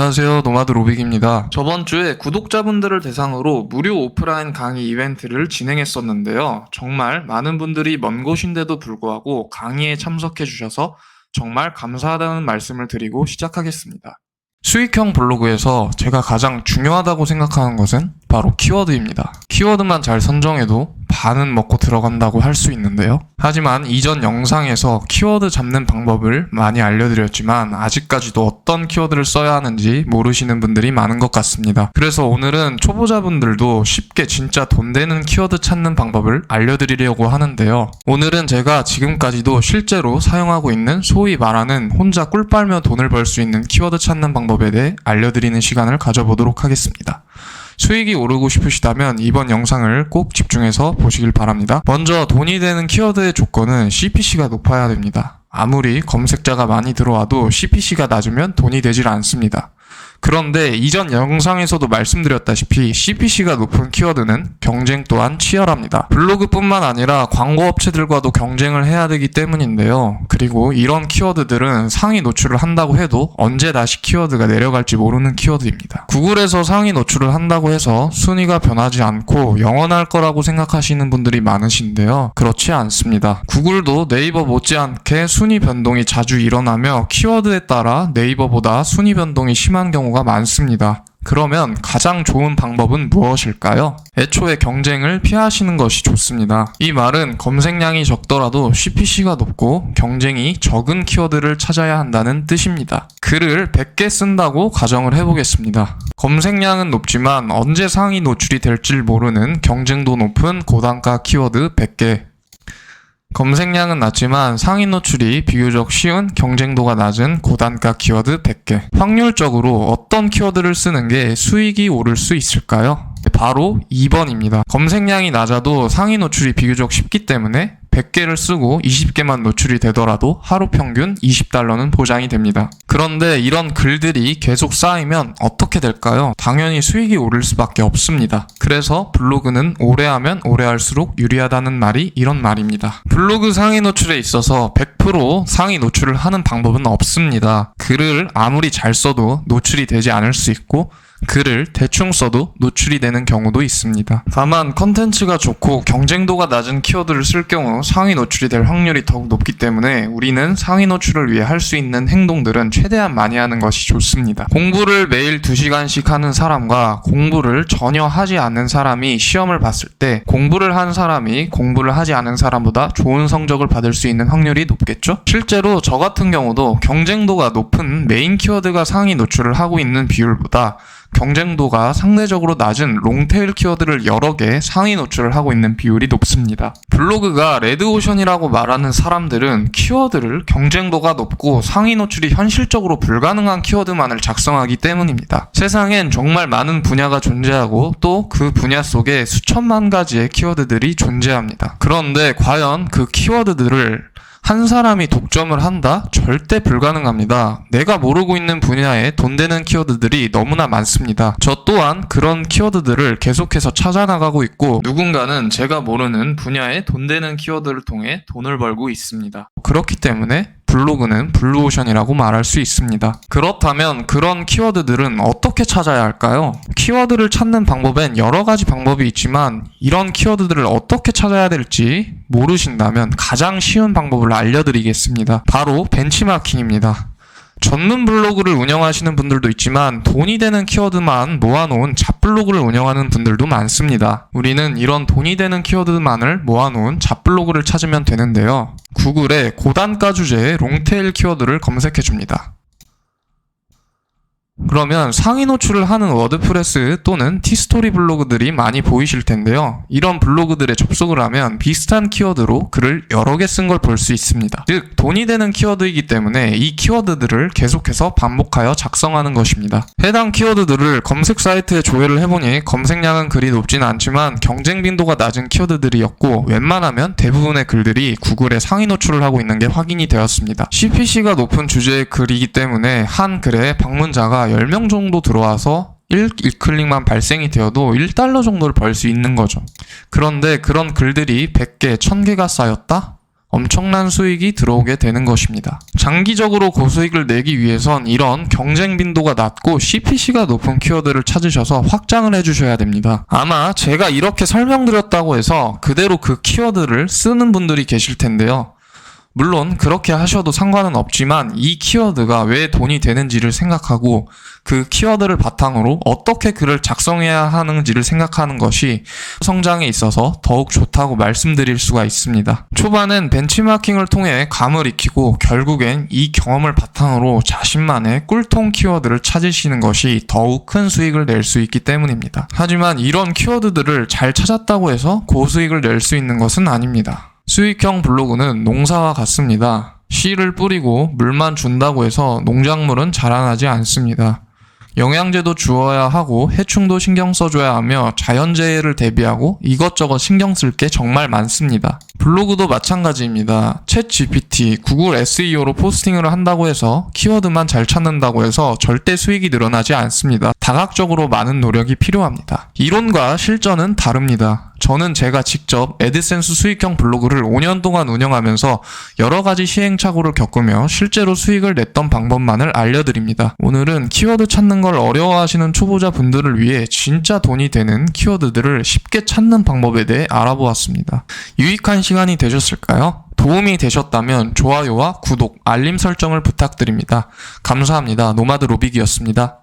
안녕하세요. 노마드 로빅입니다. 저번 주에 구독자분들을 대상으로 무료 오프라인 강의 이벤트를 진행했었는데요. 정말 많은 분들이 먼 곳인데도 불구하고 강의에 참석해 주셔서 정말 감사하다는 말씀을 드리고 시작하겠습니다. 수익형 블로그에서 제가 가장 중요하다고 생각하는 것은 바로 키워드입니다. 키워드만 잘 선정해도 반은 먹고 들어간다고 할 수 있는데요. 하지만 이전 영상에서 키워드 잡는 방법을 많이 알려드렸지만 아직까지도 어떤 키워드를 써야 하는지 모르시는 분들이 많은 것 같습니다. 그래서 오늘은 초보자분들도 쉽게 진짜 돈 되는 키워드 찾는 방법을 알려드리려고 하는데요. 오늘은 제가 지금까지도 실제로 사용하고 있는 소위 말하는 혼자 꿀 빨며 돈을 벌 수 있는 키워드 찾는 방법에 대해 알려드리는 시간을 가져보도록 하겠습니다. 수익이 오르고 싶으시다면 이번 영상을 꼭 집중해서 보시길 바랍니다. 먼저 돈이 되는 키워드의 조건은 CPC가 높아야 됩니다. 아무리 검색자가 많이 들어와도 CPC가 낮으면 돈이 되질 않습니다. 그런데 이전 영상에서도 말씀드렸다시피 CPC가 높은 키워드는 경쟁 또한 치열합니다. 블로그뿐만 아니라 광고업체들과도 경쟁을 해야 되기 때문인데요. 그리고 이런 키워드들은 상위 노출을 한다고 해도 언제 다시 키워드가 내려갈지 모르는 키워드입니다. 구글에서 상위 노출을 한다고 해서 순위가 변하지 않고 영원할 거라고 생각하시는 분들이 많으신데요. 그렇지 않습니다. 구글도 네이버 못지않게 순위 변동이 자주 일어나며 키워드에 따라 네이버보다 순위 변동이 심한 경우가 많습니다. 그러면 가장 좋은 방법은 무엇일까요? 애초에 경쟁을 피하시는 것이 좋습니다. 이 말은 검색량이 적더라도 CPC가 높고 경쟁이 적은 키워드를 찾아야 한다는 뜻입니다. 글을 100개 쓴다고 가정을 해보겠습니다. 검색량은 높지만 언제 상위 노출이 될지 모르는 경쟁도 높은 고단가 키워드 100개. 검색량은 낮지만 상위 노출이 비교적 쉬운 경쟁도가 낮은 고단가 키워드 100개. 확률적으로 어떤 키워드를 쓰는 게 수익이 오를 수 있을까요? 바로 2번입니다. 검색량이 낮아도 상위 노출이 비교적 쉽기 때문에 100개를 쓰고 20개만 노출이 되더라도 하루 평균 $20는 보장이 됩니다. 그런데 이런 글들이 계속 쌓이면 어떻게 될까요? 당연히 수익이 오를 수밖에 없습니다. 그래서 블로그는 오래 하면 오래 할수록 유리하다는 말이 이런 말입니다. 블로그 상위 노출에 있어서 100% 상위 노출을 하는 방법은 없습니다. 글을 아무리 잘 써도 노출이 되지 않을 수 있고 글을 대충 써도 노출이 되는 경우도 있습니다. 다만 컨텐츠가 좋고 경쟁도가 낮은 키워드를 쓸 경우 상위 노출이 될 확률이 더욱 높기 때문에 우리는 상위 노출을 위해 할 수 있는 행동들은 최대한 많이 하는 것이 좋습니다. 공부를 매일 2시간씩 하는 사람과 공부를 전혀 하지 않는 사람이 시험을 봤을 때 공부를 한 사람이 공부를 하지 않은 사람보다 좋은 성적을 받을 수 있는 확률이 높겠죠? 실제로 저 같은 경우도 경쟁도가 높은 메인 키워드가 상위 노출을 하고 있는 비율보다 경쟁도가 상대적으로 낮은 롱테일 키워드를 여러 개 상위 노출을 하고 있는 비율이 높습니다. 블로그가 레드오션이라고 말하는 사람들은 키워드를 경쟁도가 높고 상위 노출이 현실적으로 불가능한 키워드만을 작성하기 때문입니다. 세상엔 정말 많은 분야가 존재하고 또 그 분야 속에 수천만 가지의 키워드들이 존재합니다. 그런데 과연 그 키워드들을 한 사람이 독점을 한다? 절대 불가능합니다. 내가 모르고 있는 분야에 돈 되는 키워드들이 너무나 많습니다. 저 또한 그런 키워드들을 계속해서 찾아나가고 있고 누군가는 제가 모르는 분야에 돈 되는 키워드를 통해 돈을 벌고 있습니다. 그렇기 때문에 블로그는 블루오션이라고 말할 수 있습니다. 그렇다면 그런 키워드들은 어떻게 찾아야 할까요? 키워드를 찾는 방법엔 여러 가지 방법이 있지만 이런 키워드들을 어떻게 찾아야 될지 모르신다면 가장 쉬운 방법을 알려드리겠습니다. 바로 벤치마킹입니다. 전문 블로그를 운영하시는 분들도 있지만 돈이 되는 키워드만 모아놓은 잡블로그를 운영하는 분들도 많습니다. 우리는 이런 돈이 되는 키워드만을 모아놓은 잡블로그를 찾으면 되는데요. 구글에 고단가 주제의 롱테일 키워드를 검색해줍니다. 그러면 상위 노출을 하는 워드프레스 또는 티스토리 블로그들이 많이 보이실 텐데요. 이런 블로그들에 접속을 하면 비슷한 키워드로 글을 여러 개 쓴 걸 볼 수 있습니다. 즉 돈이 되는 키워드이기 때문에 이 키워드들을 계속해서 반복하여 작성하는 것입니다. 해당 키워드들을 검색 사이트에 조회를 해보니 검색량은 그리 높진 않지만 경쟁 빈도가 낮은 키워드들이었고 웬만하면 대부분의 글들이 구글에 상위 노출을 하고 있는 게 확인이 되었습니다. CPC가 높은 주제의 글이기 때문에 한 글에 방문자가 10명 정도 들어와서 1클릭만 발생이 되어도 $1 정도를 벌 수 있는 거죠. 그런데 그런 글들이 100개, 1000개가 쌓였다? 엄청난 수익이 들어오게 되는 것입니다. 장기적으로 고수익을 내기 위해선 이런 경쟁 빈도가 낮고 CPC가 높은 키워드를 찾으셔서 확장을 해주셔야 됩니다. 아마 제가 이렇게 설명드렸다고 해서 그대로 그 키워드를 쓰는 분들이 계실 텐데요. 물론 그렇게 하셔도 상관은 없지만 이 키워드가 왜 돈이 되는지를 생각하고 그 키워드를 바탕으로 어떻게 글을 작성해야 하는지를 생각하는 것이 성장에 있어서 더욱 좋다고 말씀드릴 수가 있습니다. 초반엔 벤치마킹을 통해 감을 익히고 결국엔 이 경험을 바탕으로 자신만의 꿀통 키워드를 찾으시는 것이 더욱 큰 수익을 낼 수 있기 때문입니다. 하지만 이런 키워드들을 잘 찾았다고 해서 고수익을 낼 수 있는 것은 아닙니다. 수익형 블로그는 농사와 같습니다. 씨를 뿌리고 물만 준다고 해서 농작물은 자라나지 않습니다. 영양제도 주어야 하고 해충도 신경 써줘야 하며 자연재해를 대비하고 이것저것 신경 쓸 게 정말 많습니다. 블로그도 마찬가지입니다. 챗 GPT, 구글 SEO로 포스팅을 한다고 해서 키워드만 잘 찾는다고 해서 절대 수익이 늘어나지 않습니다. 다각적으로 많은 노력이 필요합니다. 이론과 실전은 다릅니다. 저는 제가 직접 애드센스 수익형 블로그를 5년 동안 운영하면서 여러 가지 시행착오를 겪으며 실제로 수익을 냈던 방법만을 알려드립니다. 오늘은 키워드 찾는 걸 어려워하시는 초보자 분들을 위해 진짜 돈이 되는 키워드들을 쉽게 찾는 방법에 대해 알아보았습니다. 유익한 시간이 되셨을까요? 도움이 되셨다면 좋아요와 구독, 알림 설정을 부탁드립니다. 감사합니다. 노마드 로빅이었습니다.